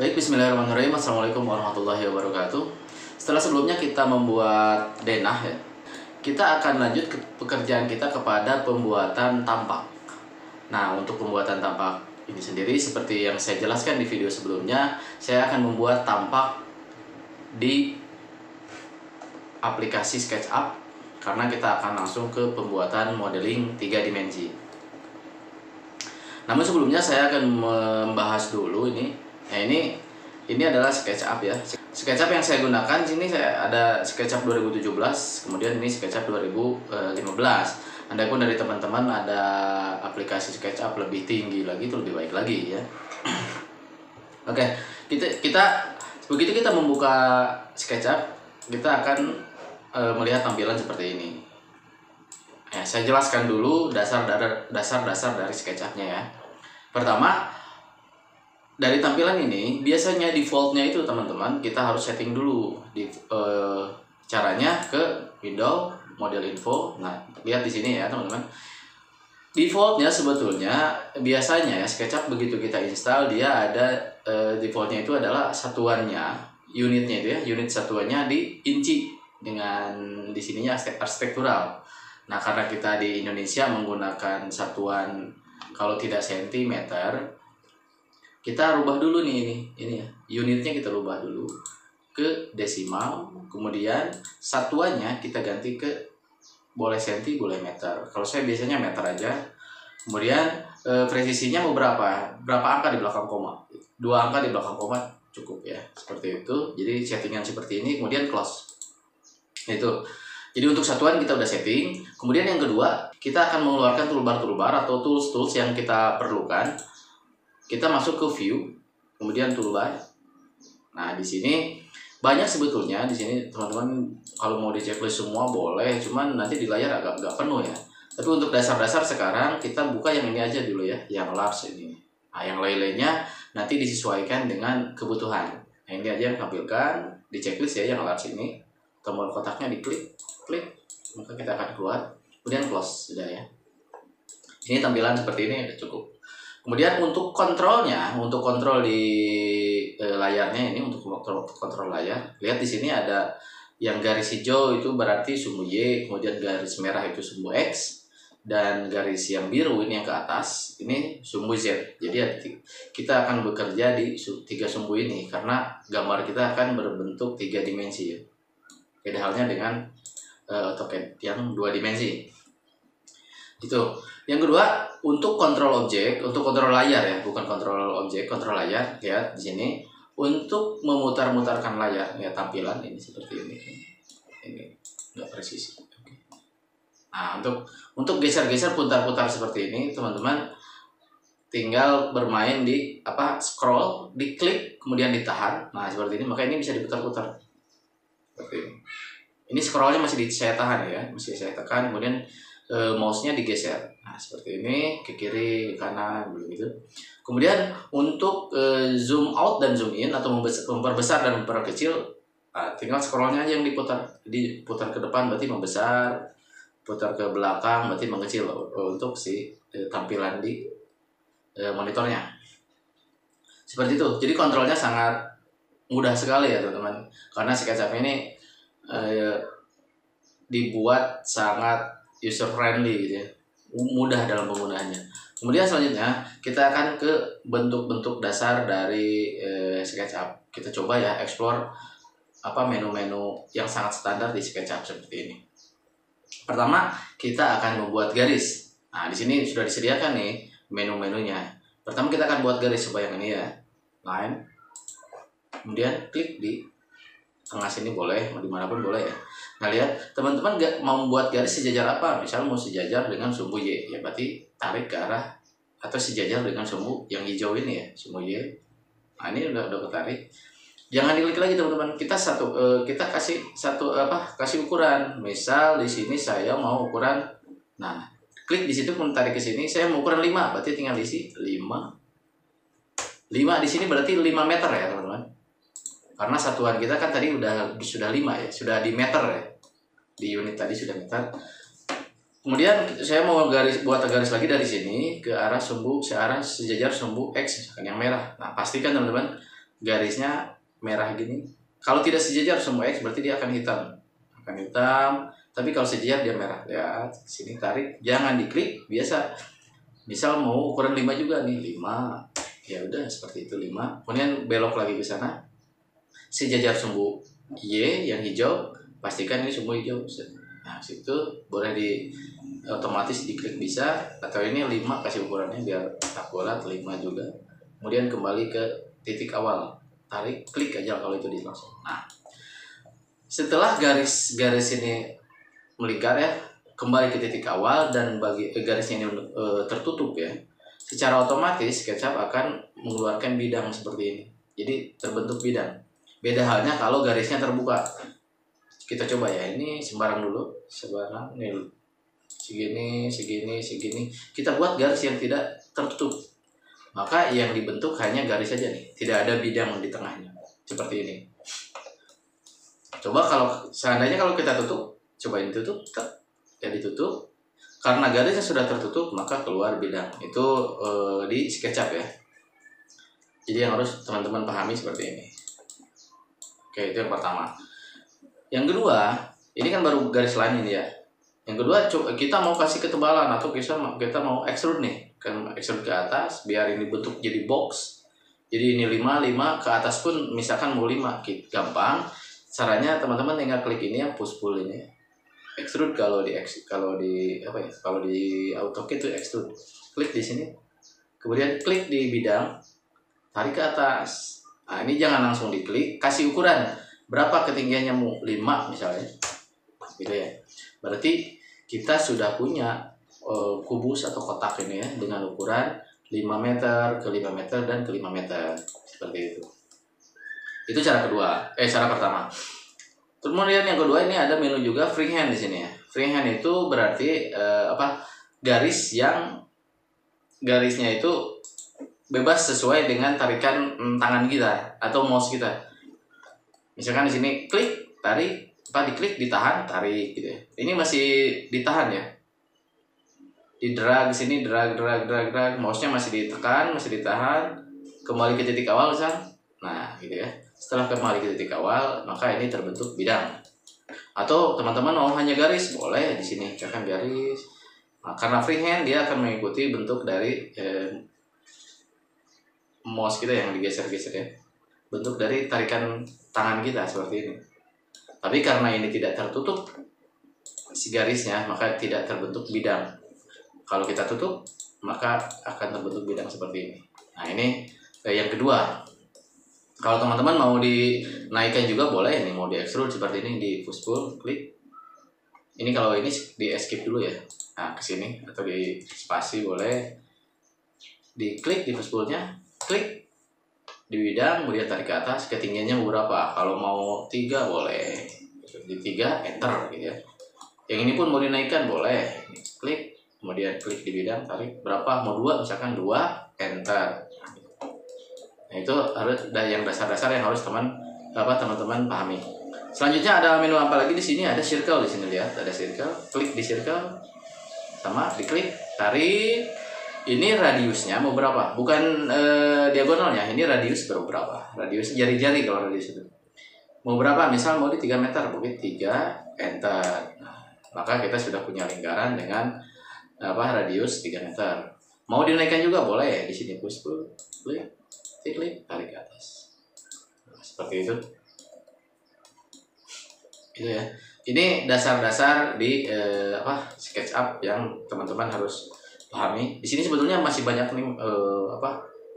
Baik, bismillahirrahmanirrahim. Assalamualaikum warahmatullahi wabarakatuh. Setelah sebelumnya kita membuat denah ya, kita akan lanjut ke pekerjaan kita kepada pembuatan tampak. Nah, untuk pembuatan tampak ini sendiri seperti yang saya jelaskan di video sebelumnya, saya akan membuat tampak di aplikasi SketchUp karena kita akan langsung ke pembuatan modeling 3 dimensi. Namun sebelumnya saya akan membahas dulu ini. Nah, ini adalah SketchUp ya. SketchUp yang saya gunakan sini saya ada SketchUp 2017, kemudian ini SketchUp 2015. Andai pun dari teman-teman ada aplikasi SketchUp lebih tinggi lagi, itu lebih baik lagi ya. Oke, kita begitu kita membuka SketchUp, kita akan melihat tampilan seperti ini. Ya, saya jelaskan dulu dasar-dasar dari SketchUp-nya ya. Pertama, dari tampilan ini biasanya defaultnya itu teman-teman kita harus setting dulu di caranya ke window model info. Nah, lihat di sini ya teman-teman. Defaultnya sebetulnya biasanya ya SketchUp begitu kita install dia ada defaultnya itu adalah satuannya, unitnya itu ya, unit satuannya di inci dengan di sininya arsitektural. Nah, karena kita di Indonesia menggunakan satuan kalau tidak sentimeter, kita rubah dulu nih ini ya, unitnya kita rubah dulu ke desimal, kemudian satuannya kita ganti ke boleh senti boleh meter. Kalau saya biasanya meter aja. Kemudian presisinya mau berapa angka di belakang koma, 2 angka di belakang koma cukup ya, seperti itu. Jadi settingan seperti ini, kemudian close itu. Jadi untuk satuan kita udah setting. Kemudian yang kedua, kita akan mengeluarkan toolbar atau tools yang kita perlukan. Kita masuk ke view, kemudian toolbar. Nah, di sini banyak sebetulnya di sini teman-teman kalau mau di checklist semua boleh, cuman nanti di layar agak penuh ya. Tapi untuk dasar-dasar sekarang kita buka yang ini aja dulu ya, yang large ini. Nah, yang lain-lainnya nanti disesuaikan dengan kebutuhan. Nah, ini aja yang tampilkan di checklist ya, yang large ini. Tombol kotaknya diklik, maka kita akan keluar, kemudian close sudah ya. Ini tampilan seperti ini udah cukup. Kemudian untuk kontrolnya, untuk kontrol di layarnya ini, untuk kontrol layar, lihat di sini ada yang garis hijau itu berarti sumbu Y, kemudian garis merah itu sumbu X, dan garis yang biru ini yang ke atas ini sumbu Z. Jadi kita akan bekerja di 3 sumbu ini karena gambar kita akan berbentuk 3 dimensi ya. Beda halnya dengan AutoCAD yang 2 dimensi. Itu. Yang kedua, untuk kontrol objek, untuk kontrol layar ya, bukan kontrol objek, kontrol layar. Lihat di sini untuk memutar-mutarkan layar ya, tampilan ini seperti ini. Ini enggak presisi. Nah, untuk geser-geser putar-putar seperti ini, teman-teman tinggal bermain di scroll, diklik kemudian ditahan. Nah, seperti ini, maka ini bisa diputar-putar. Seperti ini. Ini scrollnya masih saya tahan ya, masih saya tekan, kemudian mouse-nya digeser. Nah, seperti ini, ke kiri, ke kanan, begitu. Kemudian untuk zoom out dan zoom in atau memperbesar dan memperkecil, tinggal scrollnya aja yang diputar. Jadi putar ke depan berarti membesar, putar ke belakang berarti mengecil untuk si tampilan di monitornya. Seperti itu. Jadi kontrolnya sangat mudah sekali ya teman-teman. Karena SketchUp ini dibuat sangat user friendly gitu ya, mudah dalam penggunaannya. Kemudian selanjutnya kita akan ke bentuk-bentuk dasar dari SketchUp. Kita coba ya explore menu-menu yang sangat standar di SketchUp seperti ini. Pertama kita akan membuat garis. Nah, di sini sudah disediakan nih menu-menunya. Pertama kita akan buat garis supaya ini ya, line. Kemudian klik di tengah sini boleh, dimanapun boleh ya. Nah, lihat teman-teman mau membuat garis sejajar apa? Misal mau sejajar dengan sumbu Y, ya berarti tarik ke arah, atau sejajar dengan sumbu yang hijau ini ya, sumbu Y. Nah, ini udah ketarik. Jangan diklik lagi teman-teman. Kita kasih ukuran. Misal di sini saya mau ukuran. Nah, klik di situ kemudian tarik ke sini. Saya mau ukuran 5, berarti tinggal isi 5. 5 di sini berarti 5 meter ya teman-teman. Karena satuan kita kan tadi sudah 5 ya, sudah di meter ya. Di unit tadi sudah meter. Kemudian saya mau buat garis lagi dari sini ke arah sejajar sumbu X yang merah. Nah, pastikan teman-teman garisnya merah gini. Kalau tidak sejajar semua X berarti dia akan hitam. Tapi kalau sejajar dia merah. Ya, sini tarik, jangan diklik biasa. Misal mau ukuran 5 juga nih, 5. Ya udah seperti itu 5. Kemudian belok lagi ke sana. Sejajar sumbu Y yang hijau, pastikan ini sumbu hijau. Nah, situ boleh otomatis diklik bisa, atau ini 5 kasih ukurannya biar akurat 5 juga. Kemudian kembali ke titik awal. Tarik, klik aja kalau itu langsung. Nah, setelah garis ini melingkar ya, kembali ke titik awal dan garisnya ini tertutup ya, secara otomatis SketchUp akan mengeluarkan bidang seperti ini. Jadi terbentuk bidang. Beda halnya kalau garisnya terbuka. Kita coba ya, ini sembarang dulu, sembarang nih, segini. Kita buat garis yang tidak tertutup. Maka yang dibentuk hanya garis saja nih, tidak ada bidang di tengahnya. Seperti ini. Coba seandainya kalau kita tutup, coba ini tutup, ya ditutup. Karena garisnya sudah tertutup, maka keluar bidang. Itu di SketchUp ya. Jadi yang harus teman-teman pahami seperti ini. Oke, itu yang pertama. Yang kedua, ini kan baru garis lain ini ya. Yang kedua, kita mau kasih ketebalan atau kita mau extrude nih. Kan extrude ke atas, biar ini bentuk jadi box. Jadi ini 5, ke atas pun misalkan mau 5. Gampang. Caranya teman-teman tinggal klik ini ya, push pull ini. Extrude kalau di AutoCAD itu extrude. Klik di sini. Kemudian klik di bidang, tarik ke atas. Nah, ini jangan langsung diklik, kasih ukuran berapa ketinggiannya, mau 5 misalnya. Gitu ya. Berarti kita sudah punya kubus atau kotak ini ya dengan ukuran 5 meter ke 5 meter dan ke 5 meter. Seperti itu. Itu cara pertama. Kemudian yang kedua, ini ada menu juga freehand di sini ya. Freehand itu berarti garisnya itu bebas sesuai dengan tarikan tangan kita atau mouse kita. Misalkan di sini klik, tarik, diklik, ditahan, tarik gitu ya. Ini masih ditahan ya. Di drag sini, drag, mouse-nya masih ditekan, masih ditahan, kembali ke titik awal misalkan. Nah, gitu ya. Setelah kembali ke titik awal, maka ini terbentuk bidang. Atau teman-teman mau hanya garis, boleh di sini tekan garis. Nah, karena freehand dia akan mengikuti bentuk dari mouse kita yang digeser-geser ya. Bentuk dari tarikan tangan kita seperti ini. Tapi karena ini tidak tertutup si garisnya, maka tidak terbentuk bidang. Kalau kita tutup, maka akan terbentuk bidang seperti ini. Nah, ini yang kedua. Kalau teman-teman mau dinaikkan juga boleh nih, mau di extrude seperti ini, di push pull, klik. Ini kalau ini di escape dulu ya. Nah, ke sini atau di spasi boleh. Diklik di push pull-nya, klik di bidang, kemudian tarik ke atas, ketinggiannya berapa. Kalau mau 3 boleh. Di 3 enter gitu ya. Yang ini pun mau dinaikkan boleh. Klik, kemudian klik di bidang, tarik berapa, mau 2 misalkan 2 enter. Nah, itu harus yang dasar-dasar yang harus teman-teman pahami. Selanjutnya ada menu apa lagi di sini? Ada circle di sini, lihat ada circle. Klik di circle, sama diklik, tarik. Ini radiusnya mau berapa? Bukan diagonalnya. Ini radius berapa? Radius jari-jari kalau radius itu. Mau berapa? Misal mau di 3 meter, mungkin 3 enter. Nah, maka kita sudah punya lingkaran dengan radius 3 meter. Mau dinaikkan juga boleh. Di sini push pull, klik, tarik ke atas. Nah, seperti itu. Itu ya. Ini dasar-dasar di SketchUp yang teman-teman harus pahami. Di sini sebetulnya masih banyak nih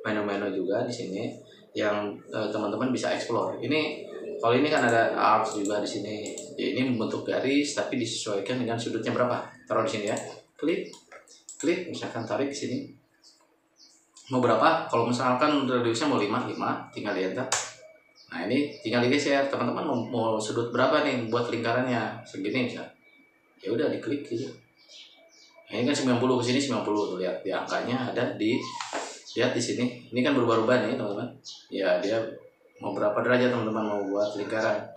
menu-menu juga di sini yang teman-teman bisa explore. Ini kalau ini kan ada arcs juga di sini. Ya, ini membentuk garis tapi disesuaikan dengan sudutnya berapa. Taruh di sini ya. Klik, misalkan tarik ke sini. Mau berapa? Kalau misalkan radiusnya mau 5, tinggal di enter. Nah, ini tinggal digeser. Teman-teman mau sudut berapa nih buat lingkarannya? Segini bisa. Ya udah diklik gitu. Nah, ini kan 90 ke sini 90 tuh, lihat di angkanya ada lihat di sini. Ini kan berubah-ubah nih, teman-teman. Ya, dia mau berapa derajat teman-teman mau buat lingkaran.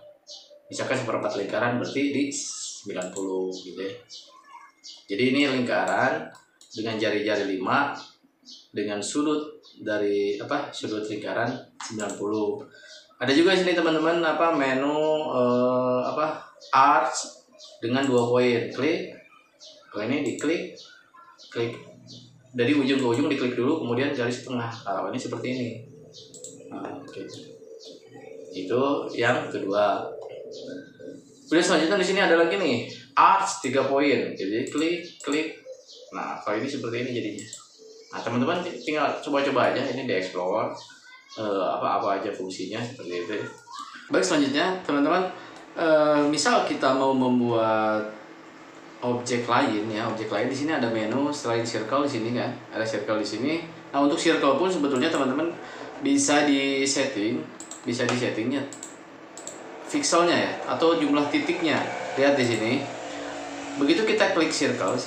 Misalkan 1/4 lingkaran berarti di 90 gitu ya. Jadi ini lingkaran dengan jari-jari 5 dengan sudut dari sudut lingkaran 90. Ada juga di sini teman-teman menu arch dengan 2 poin. Klik. Kalau ini diklik, klik dari ujung ke ujung, diklik dulu, kemudian garis tengah. Kalau ini seperti ini. Nah, oke. Itu yang kedua. Kemudian selanjutnya di sini ada lagi nih, arch 3 poin. Jadi klik. Nah, kalau ini seperti ini jadinya. Nah, teman-teman tinggal coba-coba aja ini di-explore apa aja fungsinya seperti itu. Baik, selanjutnya teman-teman, misal kita mau membuat objek lain di sini ada menu selain circle di sini kan, ada circle di sini. Nah, untuk circle pun sebetulnya teman-teman bisa disettingnya pixelnya ya, atau jumlah titiknya. Lihat di sini. Begitu kita klik circle,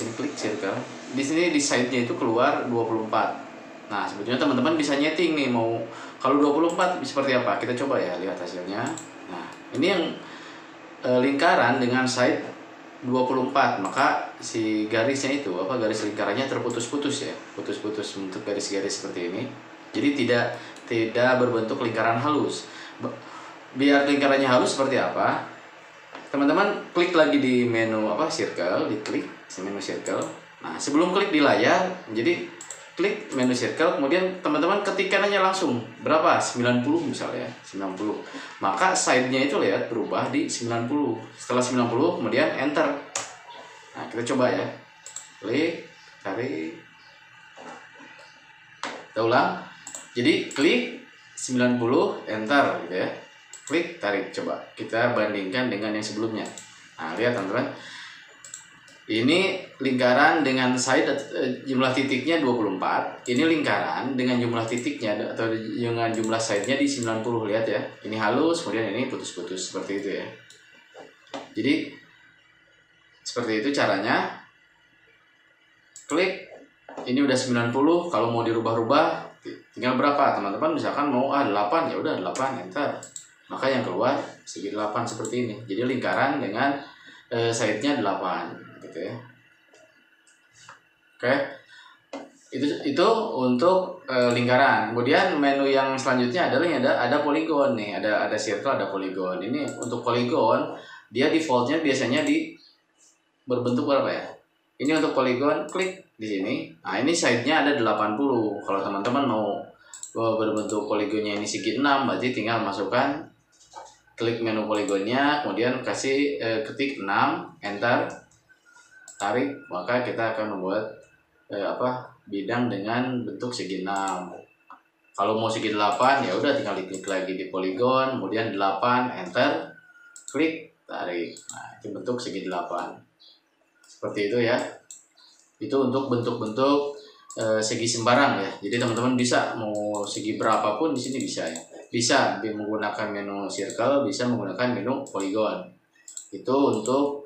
di sini di side-nya itu keluar 24. Nah, sebetulnya teman-teman bisa nyeting nih, mau kalau 24 seperti apa. Kita coba ya, lihat hasilnya. Nah, ini yang lingkaran dengan side 24, maka si garisnya itu garis lingkarannya terputus-putus ya, putus-putus untuk garis-garis seperti ini. Jadi tidak berbentuk lingkaran halus. Biar lingkarannya halus seperti apa? Teman-teman klik lagi di menu circle, diklik menu circle. Nah, sebelum klik di layar, jadi klik menu circle, kemudian teman-teman ketikkan aja langsung berapa, 90 misalnya, 90. Maka side-nya itu lihat berubah di 90. Setelah 90 kemudian enter. Nah, kita coba ya, klik, tarik, kita ulang. Jadi klik 90, enter gitu ya, klik, tarik, coba kita bandingkan dengan yang sebelumnya. Nah, lihat teman-teman, ini lingkaran dengan side jumlah titiknya 24. Ini lingkaran dengan jumlah titiknya atau dengan jumlah side-nya di 90. Lihat ya. Ini halus, kemudian ini putus-putus seperti itu ya. Jadi seperti itu caranya. Klik. Ini udah 90. Kalau mau dirubah-rubah tinggal berapa? Teman-teman misalkan mau 8, ya udah 8, enter. Maka yang keluar segi 8 seperti ini. Jadi lingkaran dengan side-nya 8. Gitu ya. Oke, itu untuk lingkaran. Kemudian menu yang selanjutnya adalah ada poligon nih, ada circle, ada poligon. Ini untuk poligon dia defaultnya biasanya berbentuk berapa ya? Ini untuk poligon, klik di sini. Nah, ini side-nya ada 80. Kalau teman-teman mau berbentuk poligonnya ini segi 6, berarti tinggal masukkan, klik menu poligonnya, kemudian kasih ketik 6, enter, tarik, maka kita akan membuat bidang dengan bentuk segi 6. Kalau mau segi 8 ya udah tinggal diklik lagi di poligon, kemudian 8, enter, klik, tarik. Nah, itu bentuk segi 8. Seperti itu ya. Itu untuk bentuk-bentuk segi sembarang ya. Jadi teman-teman bisa mau segi berapapun di sini bisa ya. Bisa menggunakan menu circle, bisa menggunakan menu poligon. Itu untuk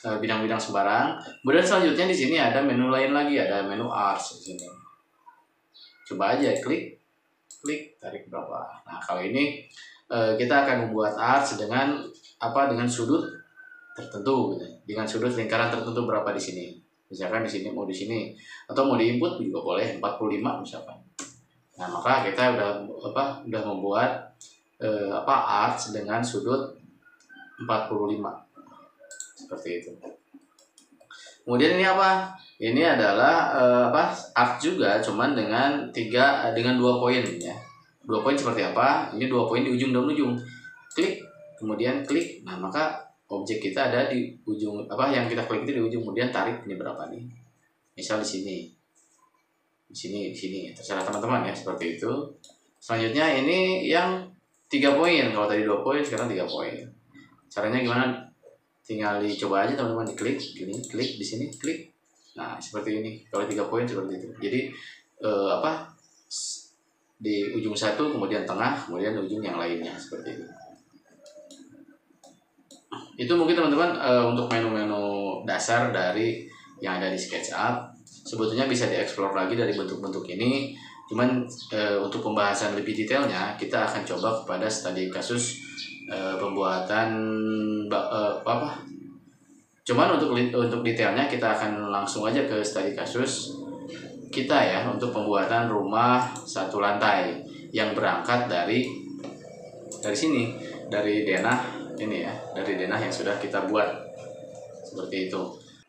bidang-bidang sembarang. Kemudian selanjutnya di sini ada menu lain lagi, ada menu arch di sini. Coba aja klik, tarik berapa. Nah, kalau ini kita akan membuat arch dengan sudut tertentu gitu. Dengan sudut lingkaran tertentu berapa di sini. Misalkan di sini mau di sini atau mau diinput juga boleh 45 misalkan. Nah, maka kita udah membuat arch dengan sudut 45. Seperti itu. Kemudian ini apa? Ini adalah arch juga, cuman dengan 2 poin ya. 2 poin seperti apa? Ini 2 poin di ujung dan ujung. Klik, kemudian klik. Nah, maka objek kita ada di ujung yang kita klik itu di ujung, kemudian tarik ini berapa nih? Misal di sini. Di sini. Terserah teman-teman ya, seperti itu. Selanjutnya ini yang 3 poin. Kalau tadi 2 poin, sekarang 3 poin. Caranya gimana? Tinggal dicoba aja teman-teman, diklik gini, klik di sini, klik. Nah, seperti ini. Kalau 3 poin seperti itu. Jadi di ujung satu, kemudian tengah, kemudian ujung yang lainnya seperti itu. Itu mungkin teman-teman untuk menu-menu dasar dari yang ada di SketchUp. Sebetulnya bisa dieksplor lagi dari bentuk-bentuk ini. Cuman untuk pembahasan lebih detailnya kita akan coba kepada studi kasus pembuatan Cuman untuk detailnya kita akan langsung aja ke studi kasus kita ya untuk pembuatan rumah satu lantai yang berangkat dari sini, dari denah ini ya, dari denah yang sudah kita buat seperti itu.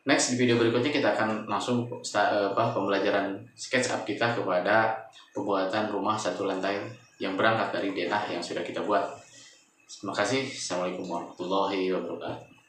Next, di video berikutnya kita akan langsung pembelajaran SketchUp kita kepada pembuatan rumah satu lantai yang berangkat dari denah yang sudah kita buat. Terima kasih. Assalamualaikum warahmatullahi wabarakatuh.